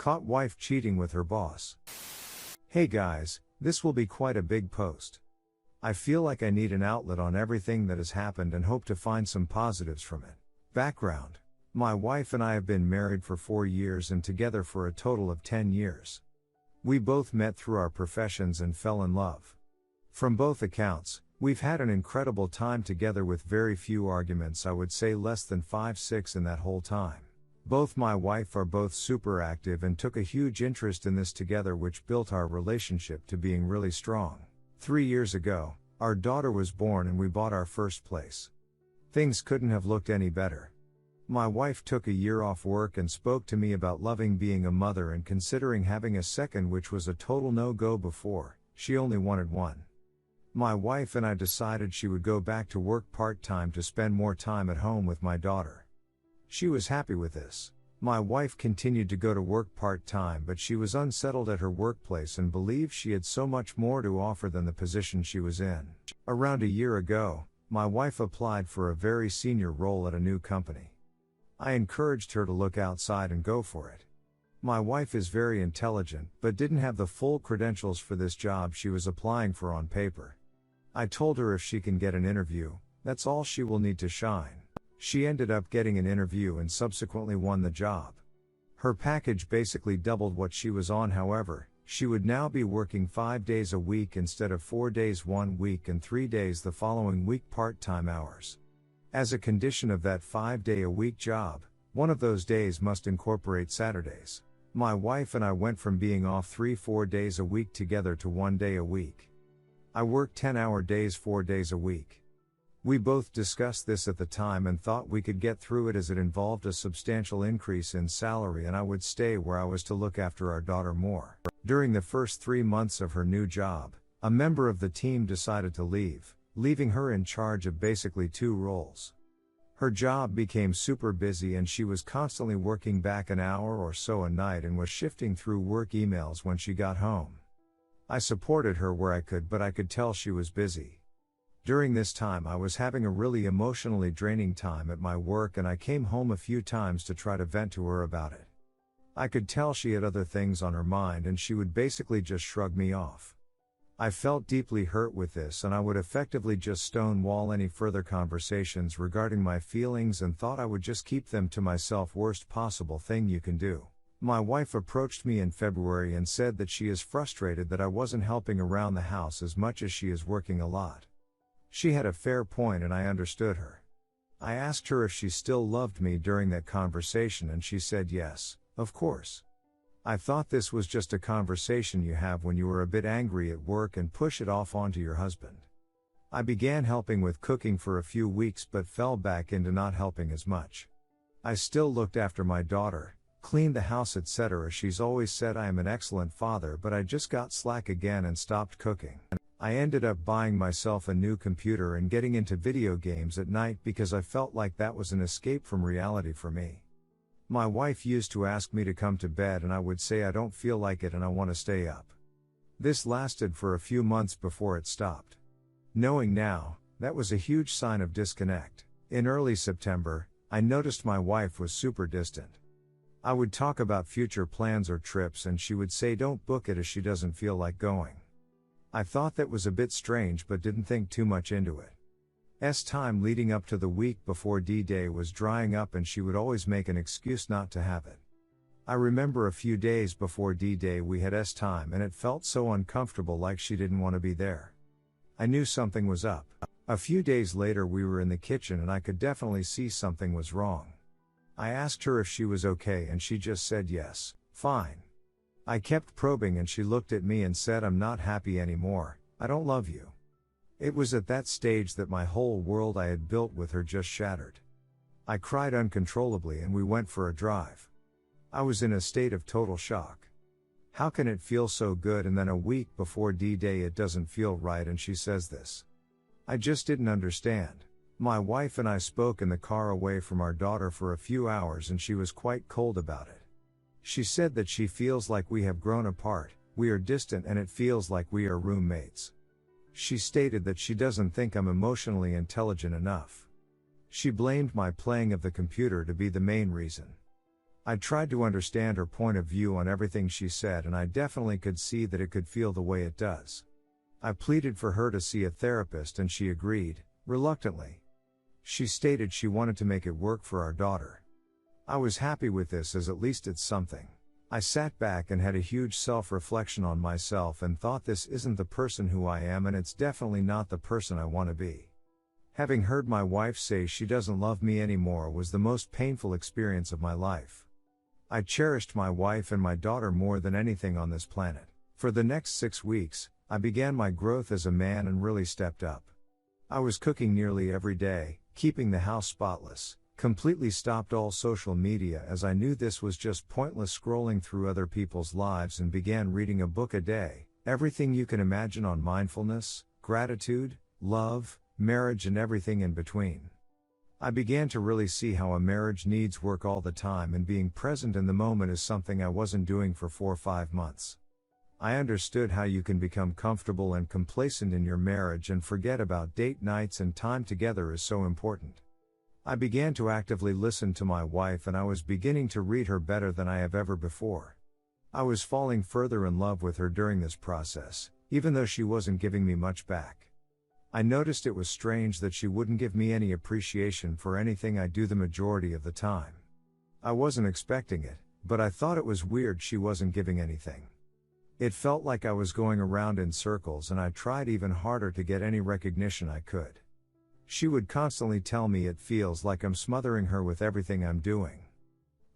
Caught wife cheating with her boss. Hey guys, this will be quite a big post. I feel like I need an outlet on everything that has happened and hope to find some positives from it. Background. My wife and I have been married for 4 years and together for a total of 10 years. We both met through our professions and fell in love. From both accounts, we've had an incredible time together with very few arguments. I would say less than 5-6 in that whole time. Both my wife are both super active and took a huge interest in this together, which built our relationship to being really strong. 3 years ago, our daughter was born and we bought our first place. Things couldn't have looked any better. My wife took a year off work and spoke to me about loving being a mother and considering having a second, which was a total no-go before. She only wanted one. My wife and I decided she would go back to work part-time to spend more time at home with my daughter. She was happy with this. My wife continued to go to work part-time, but she was unsettled at her workplace and believed she had so much more to offer than the position she was in. Around a year ago, my wife applied for a very senior role at a new company. I encouraged her to look outside and go for it. My wife is very intelligent, but didn't have the full credentials for this job she was applying for on paper. I told her if she can get an interview, that's all she will need to shine. She ended up getting an interview and subsequently won the job. Her package basically doubled what she was on. However, she would now be working 5 days a week instead of 4 days one week and 3 days the following week, part-time hours. As a condition of that 5-day-a-week job, one of those days must incorporate Saturdays. My wife and I went from being off 3-4 days a week together to 1 day a week. I worked 10-hour days 4 days a week. We both discussed this at the time and thought we could get through it, as it involved a substantial increase in salary and I would stay where I was to look after our daughter more. During the first 3 months of her new job, a member of the team decided to leave, leaving her in charge of basically 2 roles. Her job became super busy and she was constantly working back an hour or so a night and was shifting through work emails when she got home. I supported her where I could, but I could tell she was busy. During this time I was having a really emotionally draining time at my work and I came home a few times to try to vent to her about it. I could tell she had other things on her mind and she would basically just shrug me off. I felt deeply hurt with this and I would effectively just stonewall any further conversations regarding my feelings and thought I would just keep them to myself. Worst possible thing you can do. My wife approached me in February and said that she is frustrated that I wasn't helping around the house as much as she is working a lot. She had a fair point and I understood her. I asked her if she still loved me during that conversation and she said yes, of course. I thought this was just a conversation you have when you are a bit angry at work and push it off onto your husband. I began helping with cooking for a few weeks but fell back into not helping as much. I still looked after my daughter, cleaned the house, etc. She's always said I am an excellent father, but I just got slack again and stopped cooking. I ended up buying myself a new computer and getting into video games at night because I felt like that was an escape from reality for me. My wife used to ask me to come to bed and I would say I don't feel like it and I want to stay up. This lasted for a few months before it stopped. Knowing now, that was a huge sign of disconnect. In early September, I noticed my wife was super distant. I would talk about future plans or trips and she would say don't book it as she doesn't feel like going. I thought that was a bit strange but didn't think too much into it. Time leading up to the week before D-Day was drying up and she would always make an excuse not to have it. I remember a few days before D-Day we had time and it felt so uncomfortable, like she didn't want to be there. I knew something was up. A few days later we were in the kitchen and I could definitely see something was wrong. I asked her if she was okay and she just said yes, fine. I kept probing and she looked at me and said, I'm not happy anymore, I don't love you. It was at that stage that my whole world I had built with her just shattered. I cried uncontrollably and we went for a drive. I was in a state of total shock. How can it feel so good and then a week before D-Day it doesn't feel right, and she says this? I just didn't understand. My wife and I spoke in the car away from our daughter for a few hours and she was quite cold about it. She said that she feels like we have grown apart, we are distant and it feels like we are roommates. She stated that she doesn't think I'm emotionally intelligent enough. She blamed my playing of the computer to be the main reason. I tried to understand her point of view on everything she said, and I definitely could see that it could feel the way it does. I pleaded for her to see a therapist and she agreed, reluctantly. She stated she wanted to make it work for our daughter. I was happy with this, as at least it's something. I sat back and had a huge self-reflection on myself and thought, this isn't the person who I am, and it's definitely not the person I want to be. Having heard my wife say she doesn't love me anymore was the most painful experience of my life. I cherished my wife and my daughter more than anything on this planet. For the next 6 weeks, I began my growth as a man and really stepped up. I was cooking nearly every day, keeping the house spotless, completely stopped all social media as I knew this was just pointless scrolling through other people's lives, and began reading a book a day, everything you can imagine on mindfulness, gratitude, love, marriage and everything in between. I began to really see how a marriage needs work all the time, and being present in the moment is something I wasn't doing for 4 or 5 months. I understood how you can become comfortable and complacent in your marriage and forget about date nights, and time together is so important. I began to actively listen to my wife, and I was beginning to read her better than I have ever before. I was falling further in love with her during this process, even though she wasn't giving me much back. I noticed it was strange that she wouldn't give me any appreciation for anything I do the majority of the time. I wasn't expecting it, but I thought it was weird she wasn't giving anything. It felt like I was going around in circles, and I tried even harder to get any recognition I could. She would constantly tell me it feels like I'm smothering her with everything I'm doing.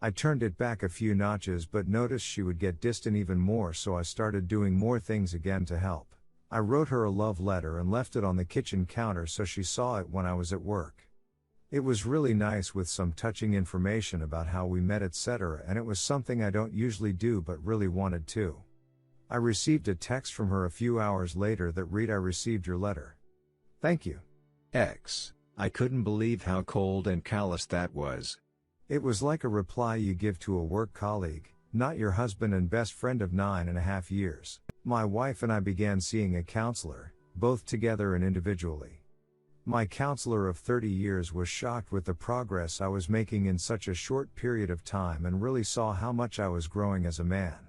I turned it back a few notches, but noticed she would get distant even more, so I started doing more things again to help. I wrote her a love letter and left it on the kitchen counter so she saw it when I was at work. It was really nice, with some touching information about how we met, etc., and it was something I don't usually do but really wanted to. I received a text from her a few hours later that read, "I received your letter. Thank you. X. I couldn't believe how cold and callous that was. It was like a reply you give to a work colleague, not your husband and best friend of 9.5 years. My wife and I began seeing a counselor, both together and individually. My counselor of 30 years was shocked with the progress I was making in such a short period of time, and really saw how much I was growing as a man.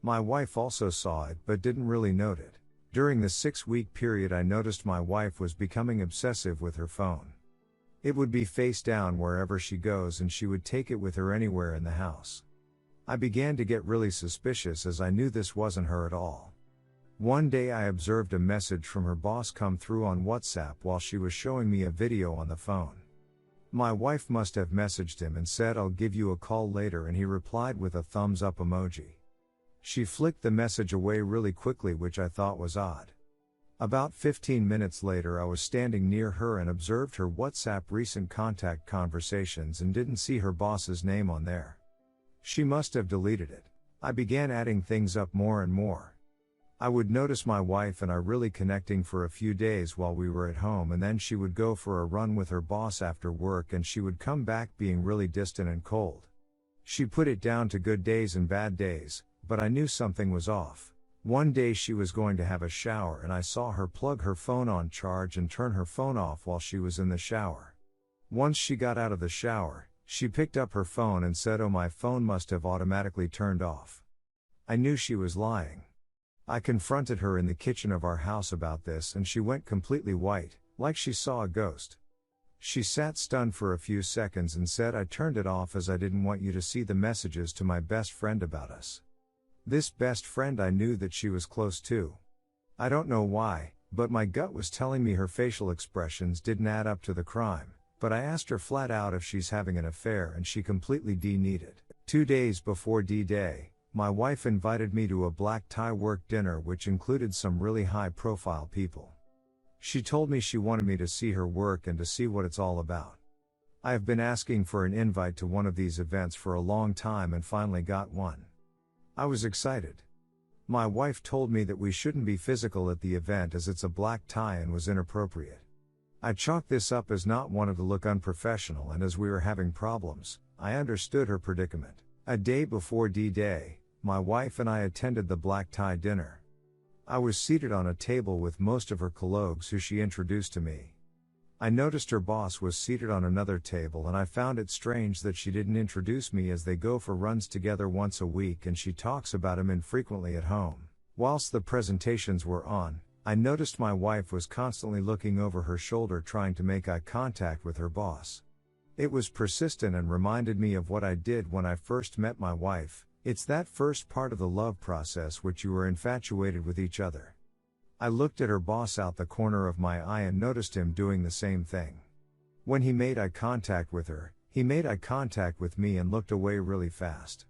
My wife also saw it but didn't really note it. During the 6-week period, I noticed my wife was becoming obsessive with her phone. It would be face down wherever she goes, and she would take it with her anywhere in the house. I began to get really suspicious, as I knew this wasn't her at all. One day I observed a message from her boss come through on WhatsApp while she was showing me a video on the phone. My wife must have messaged him and said, "I'll give you a call later," and he replied with a thumbs up emoji. She flicked the message away really quickly, which I thought was odd. About 15 minutes later, I was standing near her and observed her WhatsApp recent contact conversations and didn't see her boss's name on there. She must have deleted it. I began adding things up more and more. I would notice my wife and I really connecting for a few days while we were at home, and then she would go for a run with her boss after work, and she would come back being really distant and cold. She put it down to good days and bad days, but I knew something was off. One day she was going to have a shower, and I saw her plug her phone on charge and turn her phone off while she was in the shower. Once she got out of the shower, she picked up her phone and said, "Oh, my phone must have automatically turned off." I knew she was lying. I confronted her in the kitchen of our house about this, and she went completely white, like she saw a ghost. She sat stunned for a few seconds and said, "I turned it off as I didn't want you to see the messages to my best friend about us." This best friend I knew that she was close to. I don't know why, but my gut was telling me her facial expressions didn't add up to the crime. But I asked her flat out if she's having an affair, and she completely denied it. 2 days before D-Day, my wife invited me to a black tie work dinner which included some really high-profile people. She told me she wanted me to see her work and to see what it's all about. I have been asking for an invite to one of these events for a long time and finally got one. I was excited. My wife told me that we shouldn't be physical at the event as it's a black tie and was inappropriate. I chalked this up as not wanting to look unprofessional, and as we were having problems, I understood her predicament. A day before D-Day, my wife and I attended the black tie dinner. I was seated on a table with most of her colleagues who she introduced to me. I noticed her boss was seated on another table and I found it strange that she didn't introduce me, as they go for runs together once a week and she talks about him infrequently at home. Whilst the presentations were on, I noticed my wife was constantly looking over her shoulder trying to make eye contact with her boss. It was persistent and reminded me of what I did when I first met my wife. It's that first part of the love process which you are infatuated with each other. I looked at her boss out the corner of my eye and noticed him doing the same thing. When he made eye contact with her, he made eye contact with me and looked away really fast.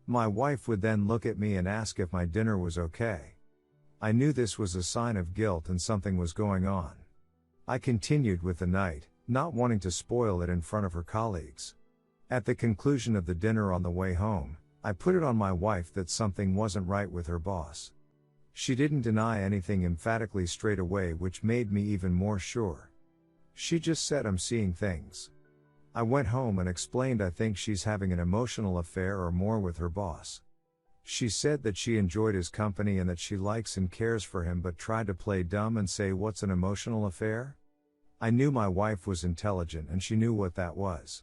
My wife would then look at me and ask if my dinner was okay. I knew this was a sign of guilt and something was going on. I continued with the night, not wanting to spoil it in front of her colleagues. At the conclusion of the dinner on the way home, I put it on my wife that something wasn't right with her boss. She didn't deny anything emphatically straight away, which made me even more sure. She just said, "I'm seeing things." I went home and explained I think she's having an emotional affair or more with her boss. She said that she enjoyed his company and that she likes and cares for him, but tried to play dumb and say, "What's an emotional affair?" I knew my wife was intelligent and she knew what that was.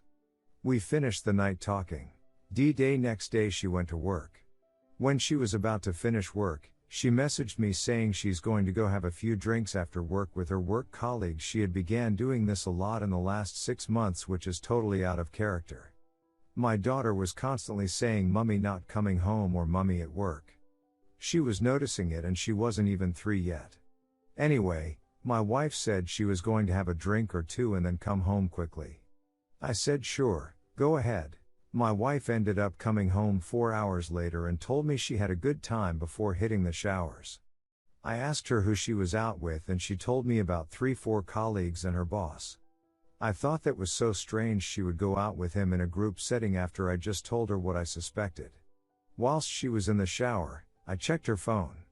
We finished the night talking. Next day she went to work. When she was about to finish work, she messaged me saying she's going to go have a few drinks after work with her work colleagues. She had began doing this a lot in the last 6 months, which is totally out of character. My daughter was constantly saying "Mummy not coming home" or "Mummy at work." She was noticing it and she wasn't even 3 yet. Anyway, my wife said she was going to have a drink or two and then come home quickly. I said sure, go ahead. My wife ended up coming home 4 hours later and told me she had a good time before hitting the showers. I asked her who she was out with and she told me about 3-4 colleagues and her boss. I thought that was so strange she would go out with him in a group setting after I just told her what I suspected. Whilst she was in the shower, I checked her phone.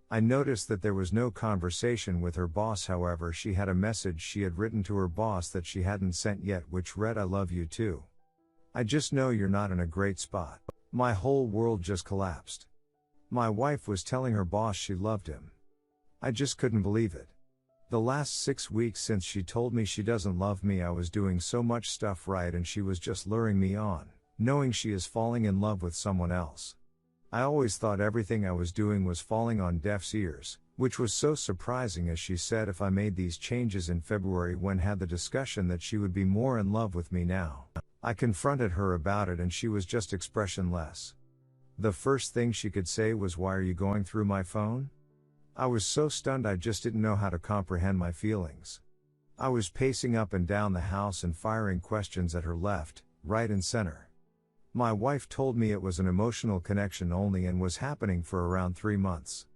I noticed that there was no conversation with her boss. However, she had a message she had written to her boss that she hadn't sent yet, which read, "I love you too. I just know you're not in a great spot." My whole world just collapsed. My wife was telling her boss she loved him. I just couldn't believe it. The last 6 weeks since she told me she doesn't love me, I was doing so much stuff right and she was just luring me on, knowing she is falling in love with someone else. I always thought everything I was doing was falling on deaf ears, which was so surprising, as she said if I made these changes in February when had the discussion that she would be more in love with me now. I confronted her about it and she was just expressionless. The first thing she could say was, "Why are you going through my phone?" I was so stunned I just didn't know how to comprehend my feelings. I was pacing up and down the house and firing questions at her left, right and center. My wife told me it was an emotional connection only and was happening for around 3 months.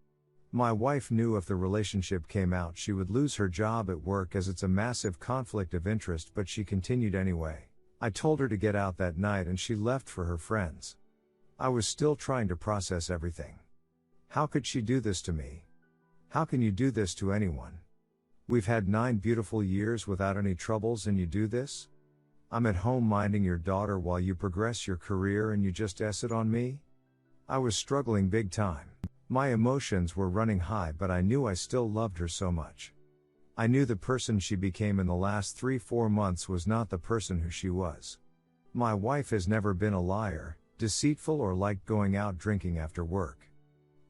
My wife knew if the relationship came out she would lose her job at work, as it's a massive conflict of interest, but she continued anyway. I told her to get out that night and she left for her friends. I was still trying to process everything. How could she do this to me? How can you do this to anyone? We've had 9 beautiful years without any troubles and you do this? I'm at home minding your daughter while you progress your career and you just S it on me? I was struggling big time. My emotions were running high, but I knew I still loved her so much. I knew the person she became in the last 3-4 months was not the person who she was. My wife has never been a liar, deceitful, or liked going out drinking after work.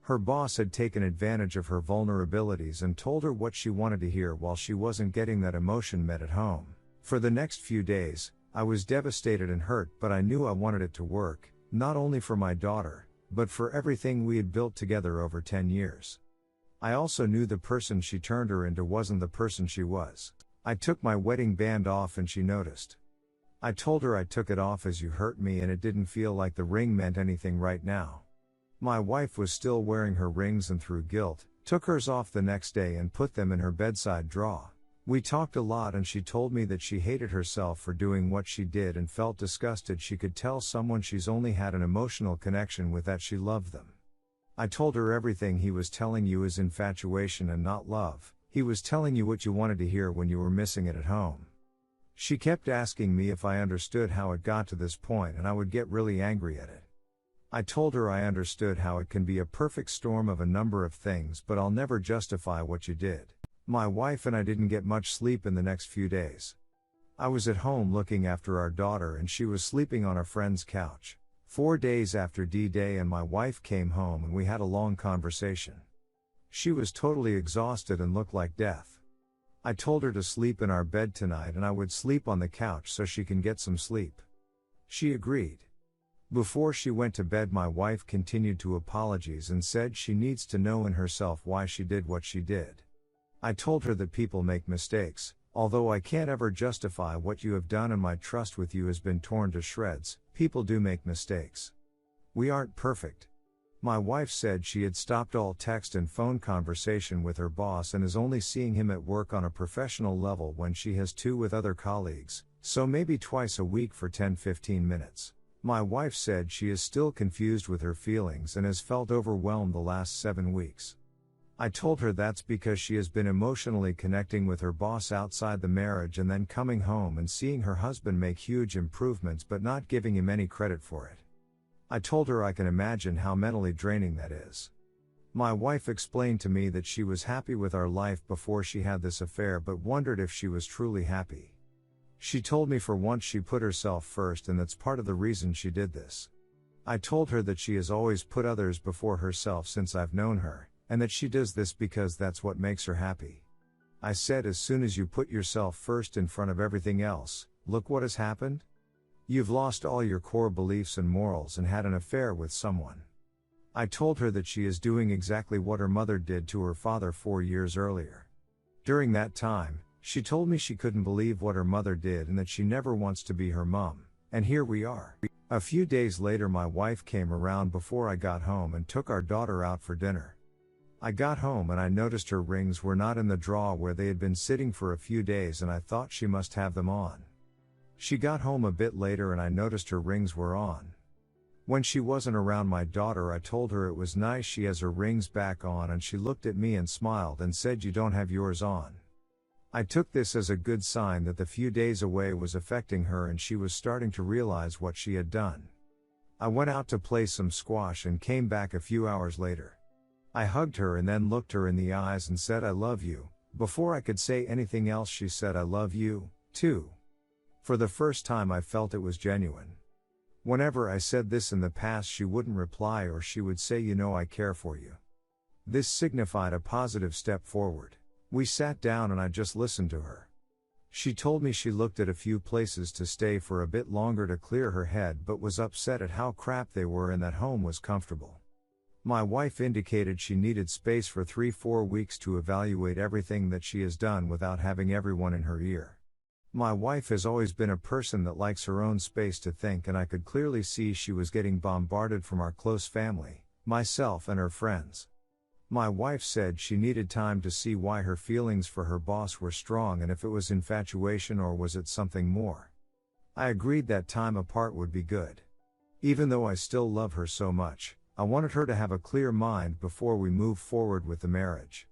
Her boss had taken advantage of her vulnerabilities and told her what she wanted to hear while she wasn't getting that emotion met at home. For the next few days, I was devastated and hurt, but I knew I wanted it to work, not only for my daughter, but for everything we had built together over 10 years. I also knew the person she turned her into wasn't the person she was. I took my wedding band off and she noticed. I told her I took it off as you hurt me and it didn't feel like the ring meant anything right now. My wife was still wearing her rings and through guilt, took hers off the next day and put them in her bedside drawer. We talked a lot and she told me that she hated herself for doing what she did and felt disgusted she could tell someone she's only had an emotional connection with that she loved them. I told her everything he was telling you is infatuation and not love. He was telling you what you wanted to hear when you were missing it at home. She kept asking me if I understood how it got to this point, and I would get really angry at it. I told her I understood how it can be a perfect storm of a number of things, but I'll never justify what you did. My wife and I didn't get much sleep in the next few days. I was at home looking after our daughter and she was sleeping on a friend's couch. 4 days after D-Day and my wife came home and we had a long conversation. She was totally exhausted and looked like death. I told her to sleep in our bed tonight and I would sleep on the couch so she can get some sleep. She agreed. Before she went to bed, my wife continued to apologize and said she needs to know in herself why she did what she did. I told her that people make mistakes, although I can't ever justify what you have done and my trust with you has been torn to shreds. People do make mistakes. We aren't perfect. My wife said she had stopped all text and phone conversation with her boss and is only seeing him at work on a professional level when she has to with other colleagues, so maybe twice a week for 10-15 minutes. My wife said she is still confused with her feelings and has felt overwhelmed the last 7 weeks. I told her that's because she has been emotionally connecting with her boss outside the marriage and then coming home and seeing her husband make huge improvements but not giving him any credit for it. I told her I can imagine how mentally draining that is. My wife explained to me that she was happy with our life before she had this affair but wondered if she was truly happy. She told me for once she put herself first and that's part of the reason she did this. I told her that she has always put others before herself since I've known her, and that she does this because that's what makes her happy. I said, as soon as you put yourself first in front of everything else, look what has happened? You've lost all your core beliefs and morals and had an affair with someone. I told her that she is doing exactly what her mother did to her father 4 years earlier. During that time, she told me she couldn't believe what her mother did and that she never wants to be her mom, and here we are. A few days later my wife came around before I got home and took our daughter out for dinner. I got home and I noticed her rings were not in the drawer where they had been sitting for a few days and I thought she must have them on. She got home a bit later and I noticed her rings were on. When she wasn't around my daughter I told her it was nice she has her rings back on and she looked at me and smiled and said, "You don't have yours on." I took this as a good sign that the few days away was affecting her and she was starting to realize what she had done. I went out to play some squash and came back a few hours later. I hugged her and then looked her in the eyes and said, "I love you." Before I could say anything else she said, "I love you, too." For the first time I felt it was genuine. Whenever I said this in the past she wouldn't reply or she would say, "You know I care for you." This signified a positive step forward. We sat down and I just listened to her. She told me she looked at a few places to stay for a bit longer to clear her head but was upset at how crap they were and that home was comfortable. My wife indicated she needed space for 3-4 weeks to evaluate everything that she has done without having everyone in her ear. My wife has always been a person that likes her own space to think and I could clearly see she was getting bombarded from our close family, myself and her friends. My wife said she needed time to see why her feelings for her boss were strong and if it was infatuation or was it something more. I agreed that time apart would be good. Even though I still love her so much, I wanted her to have a clear mind before we move forward with the marriage.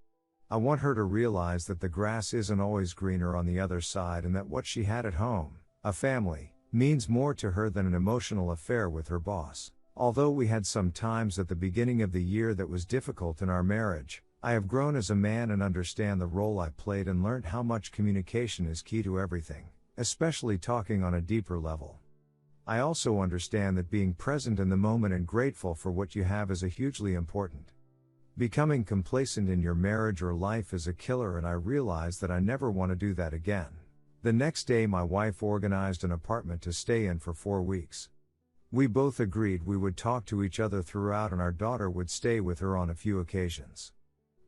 I want her to realize that the grass isn't always greener on the other side and that what she had at home, a family, means more to her than an emotional affair with her boss. Although we had some times at the beginning of the year that was difficult in our marriage, I have grown as a man and understand the role I played and learned how much communication is key to everything, especially talking on a deeper level. I also understand that being present in the moment and grateful for what you have is hugely important. Becoming complacent in your marriage or life is a killer and I realize that I never want to do that again. The next day my wife organized an apartment to stay in for 4 weeks. We both agreed we would talk to each other throughout and our daughter would stay with her on a few occasions.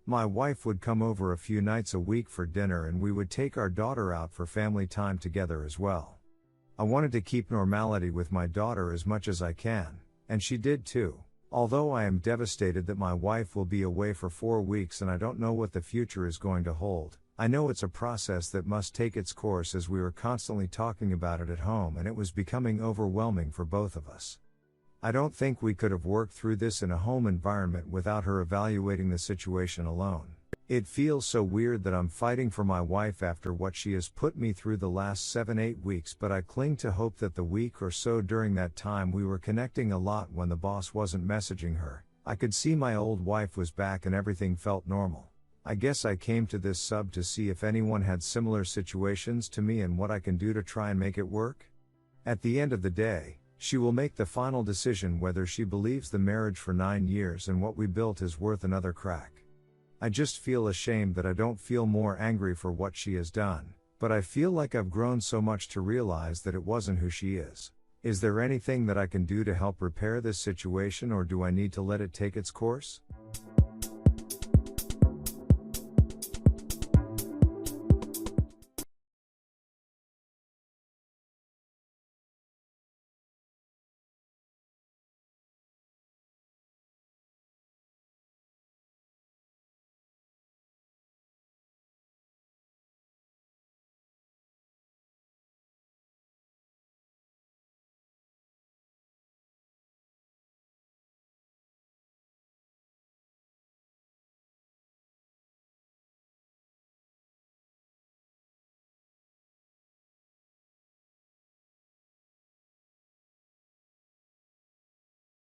My wife would come over a few nights a week for dinner and we would take our daughter out for family time together as well. I wanted to keep normality with my daughter as much as I can, and she did too. Although I am devastated that my wife will be away for 4 weeks and I don't know what the future is going to hold, I know it's a process that must take its course as we were constantly talking about it at home and it was becoming overwhelming for both of us. I don't think we could have worked through this in a home environment without her evaluating the situation alone. It feels so weird that I'm fighting for my wife after what she has put me through the last 7-8 weeks, but I cling to hope that the week or so during that time we were connecting a lot when the boss wasn't messaging her. I could see my old wife was back and everything felt normal. I guess I came to this sub to see if anyone had similar situations to me and what I can do to try and make it work. At the end of the day, she will make the final decision whether she believes the marriage for 9 years and what we built is worth another crack. I just feel ashamed that I don't feel more angry for what she has done, but I feel like I've grown so much to realize that it wasn't who she is. Is there anything that I can do to help repair this situation, or do I need to let it take its course?